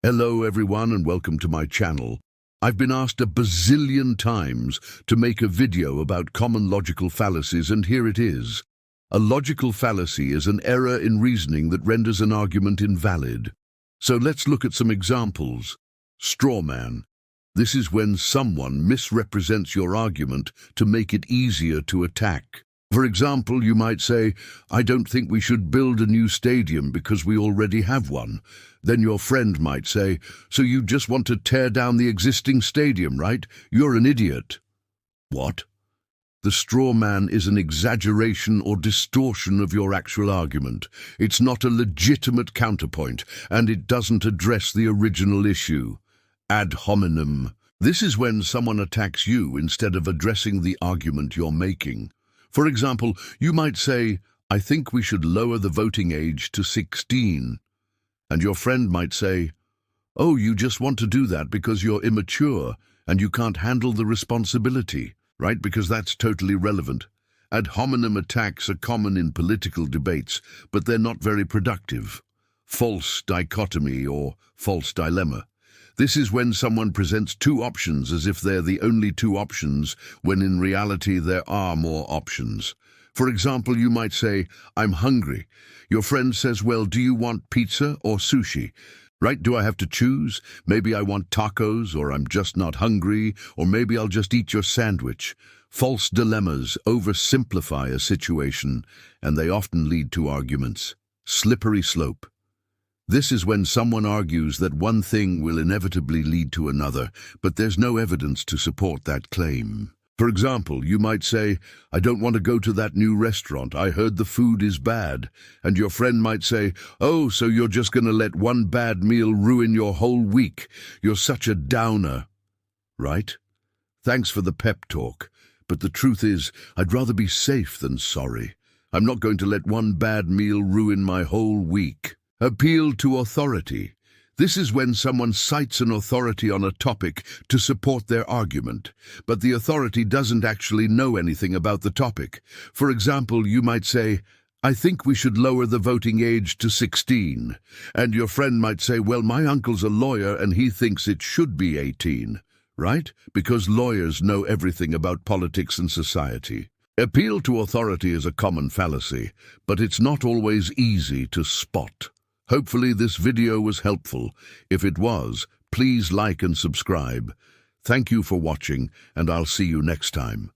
Hello everyone and welcome to my channel. I've been asked a bazillion times to make a video about common logical fallacies, and here it is. A logical fallacy is an error in reasoning that renders an argument invalid. So let's look at some examples. Straw man. This is when someone misrepresents your argument to make it easier to attack. For example, you might say, "I don't think we should build a new stadium because we already have one." Then your friend might say, "So you just want to tear down the existing stadium, right? You're an idiot." What? The straw man is an exaggeration or distortion of your actual argument. It's not a legitimate counterpoint, and it doesn't address the original issue. Ad hominem. This is when someone attacks you instead of addressing the argument you're making. For example, you might say, "I think we should lower the voting age to 16. And your friend might say, "Oh, you just want to do that because you're immature and you can't handle the responsibility," right? Because that's totally relevant. Ad hominem attacks are common in political debates, but they're not very productive. False dichotomy or false dilemma. This is when someone presents two options as if they're the only two options, when in reality there are more options. For example, you might say, "I'm hungry." Your friend says, "Well, do you want pizza or sushi?" Right? Do I have to choose? Maybe I want tacos, or I'm just not hungry, or maybe I'll just eat your sandwich. False dilemmas oversimplify a situation, and they often lead to arguments. Slippery slope. This is when someone argues that one thing will inevitably lead to another, but there's no evidence to support that claim. For example, you might say, "I don't want to go to that new restaurant. I heard the food is bad." And your friend might say, "Oh, so you're just going to let one bad meal ruin your whole week. You're such a downer." Right? Thanks for the pep talk. But the truth is, I'd rather be safe than sorry. I'm not going to let one bad meal ruin my whole week. Appeal to authority. This is when someone cites an authority on a topic to support their argument, but the authority doesn't actually know anything about the topic. For example, you might say, "I think we should lower the voting age to 16. And your friend might say, "Well, my uncle's a lawyer and he thinks it should be 18. Right? Because lawyers know everything about politics and society. Appeal to authority is a common fallacy, but it's not always easy to spot. Hopefully this video was helpful. If it was, please like and subscribe. Thank you for watching, and I'll see you next time.